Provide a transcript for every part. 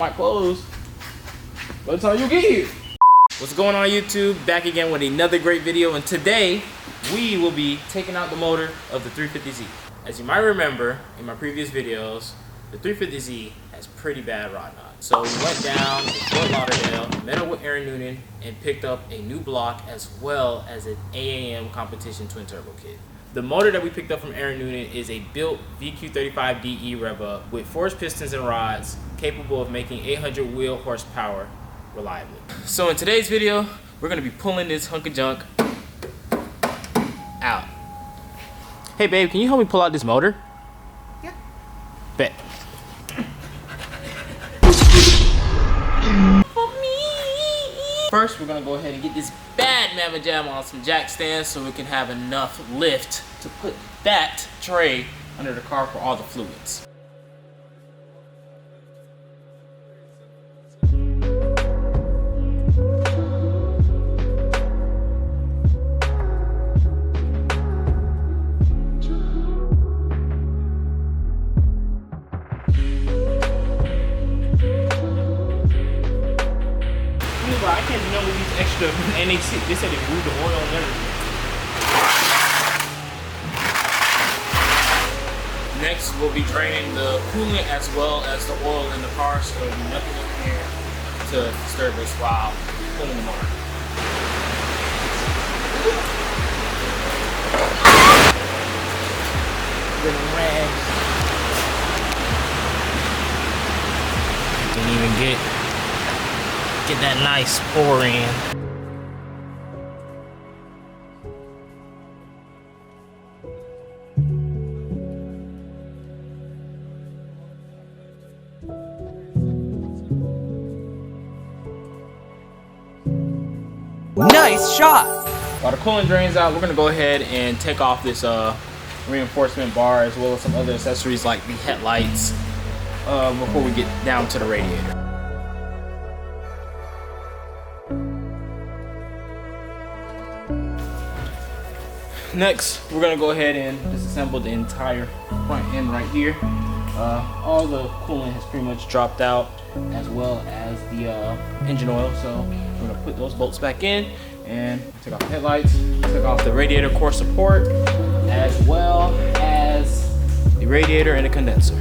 might close by the time you get here. What's going on, YouTube? Back again with another great video, and today we will be taking out the motor of the 350Z. As you might remember in my previous videos, the 350Z has pretty bad rod knots. So we went down to Fort Lauderdale, met up with Aaron Noonan, and picked up a new block as well as an AAM competition twin turbo kit. The motor that we picked up from Aaron Noonan is a built VQ35DE rev up with forged pistons and rods capable of making 800 wheel horsepower reliably. So in today's video, we're gonna be pulling this hunk of junk out. Hey babe, can you help me pull out this motor? Yeah. Bet. First, we're gonna go ahead and get this bad mamma jam on some jack stands so we can have enough lift to put that tray under the car for all the fluids. I can't remember these extra, and they said they moved the oil and everything. Next, we'll be draining the coolant as well as the oil in the car, so there'll be nothing in here to disturb us while pulling the motor. Little rags. Didn't even get that nice pour in. Nice shot! While the coolant drains out, we're gonna go ahead and take off this reinforcement bar as well as some other accessories like the headlights before we get down to the radiator. Next, we're gonna go ahead and disassemble the entire front end right here. All the coolant has pretty much dropped out, as well as the engine oil. So we're gonna put those bolts back in and take off the headlights, take off the radiator core support, as well as the radiator and the condenser.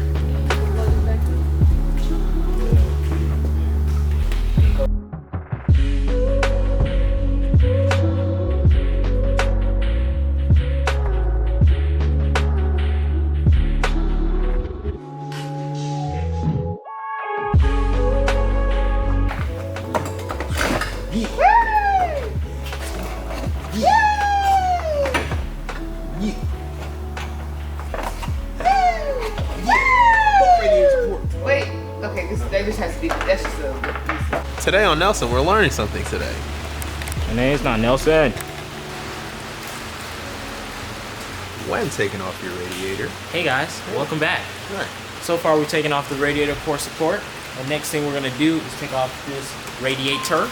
Wait, okay, that just has to be, that's just a... Today on Nelson, we're learning something today. My name's not Nelson. When taking off your radiator. Hey guys, welcome back. Right. So far we've taken off the radiator core support. The next thing we're gonna do is take off this radiator.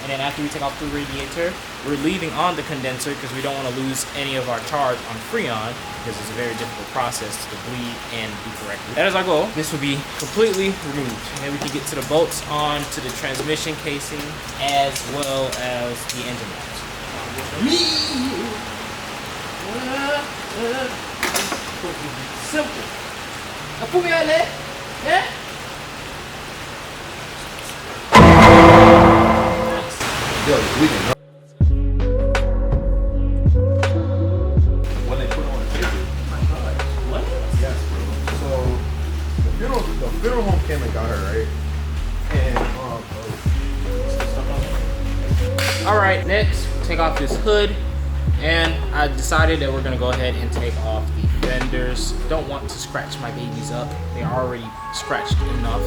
And then after we take off the radiator, we're leaving on the condenser because we don't want to lose any of our charge on Freon because it's a very difficult process to bleed and do correctly. That is our goal. This will be completely removed. And then we can get to the bolts on to the transmission casing as well as the engine mounts. Simple. Now put me on there. Yeah? Yo, we can know. When they put on a ticket. What? Yes, bro. So the funeral home came and got her, right? And Alright, next, take off this hood. And I decided that we're gonna go ahead and take off the fenders. Don't want to scratch my babies up. They're already scratched enough.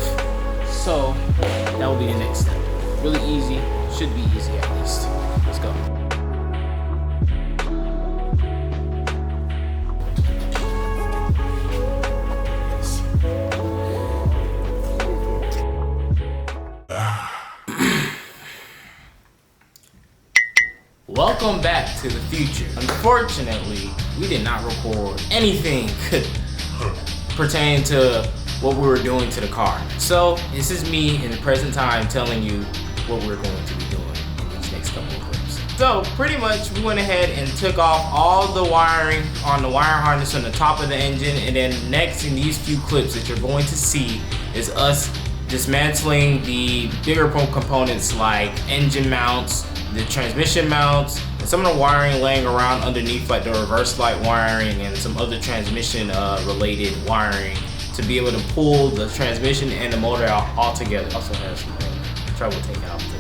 So that will be the next step. Really easy. Should be easy at least. Let's go. Welcome back to the future. Unfortunately, we did not record anything pertaining to what we were doing to the car. So this is me in the present time telling you what we're going to be doing in these next couple of clips. So pretty much we went ahead and took off all the wiring on the wire harness on the top of the engine, and then next in these few clips that you're going to see is us dismantling the bigger components like engine mounts, the transmission mounts, and some of the wiring laying around underneath, like the reverse light wiring and some other transmission related wiring, to be able to pull the transmission and the motor out all together. Also has some trouble taking out the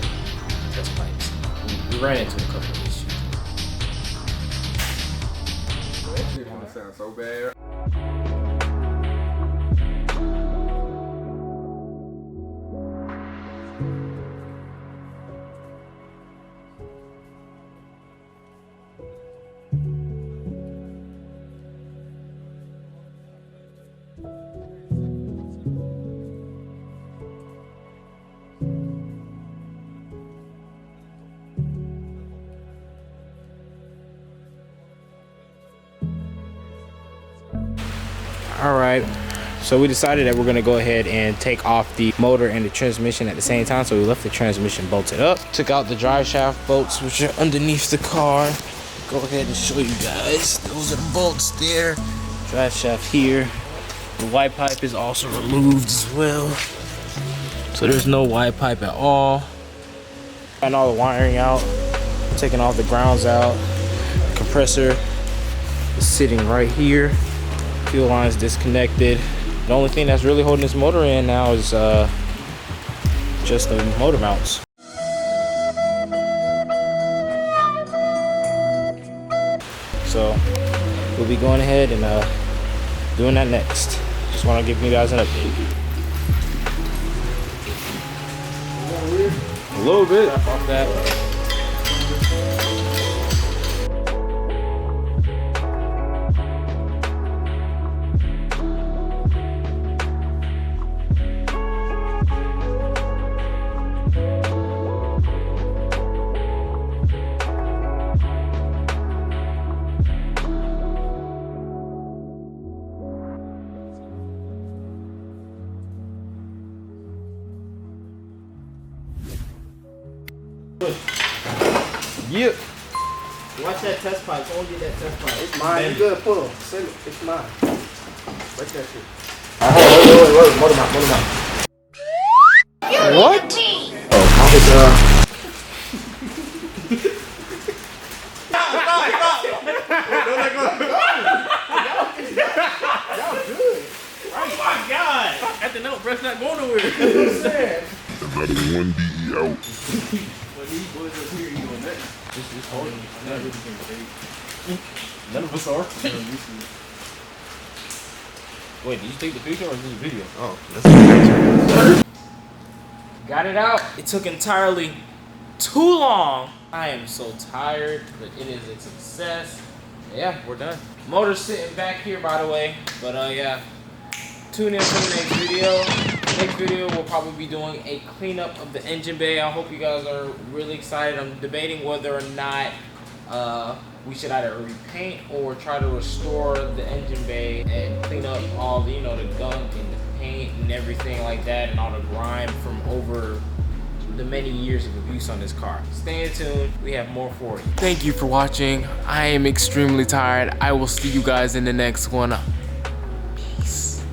test pipes. We ran into a couple of issues. That shit gonna sound so bad. All right, so we decided that we're gonna go ahead and take off the motor and the transmission at the same time. So we left the transmission bolted up, took out the drive shaft bolts, which are underneath the car. Go ahead and show you guys. Those are the bolts there. Drive shaft here. The white pipe is also removed as well. So there's no white pipe at all. And all the wiring out, taking all the grounds out. Compressor is sitting right here. Fuel lines disconnected. The only thing that's really holding this motor in now is just the motor mounts. So we'll be going ahead and doing that next. Just want to give you guys an update. A little bit. Off that. Yep. Watch that test pipe. Someone get that test pipe. It's mine. You good? Pull. Send it. It's mine. Break that shit. Wait. Motor mount. What? Oh, it's Y'all good. Oh my God! At the note, breath's not going nowhere. That's what I'm saying. Another one DE out. But these boys up here, you doing that? It's holding. None of us are. Wait, did you take the picture or is this a video? Oh, that's a picture. Got it out. It took entirely too long. I am so tired, but it is a success. Yeah, we're done. Motor's sitting back here, by the way. But yeah, tune in for the next video. Next video, we'll probably be doing a cleanup of the engine bay. I hope you guys are really excited. I'm debating whether or not we should either repaint or try to restore the engine bay and clean up all the, the gunk and the paint and everything like that, and all the grime from over the many years of abuse on this car. Stay tuned. We have more for you. Thank you for watching. I am extremely tired. I will see you guys in the next one. Peace.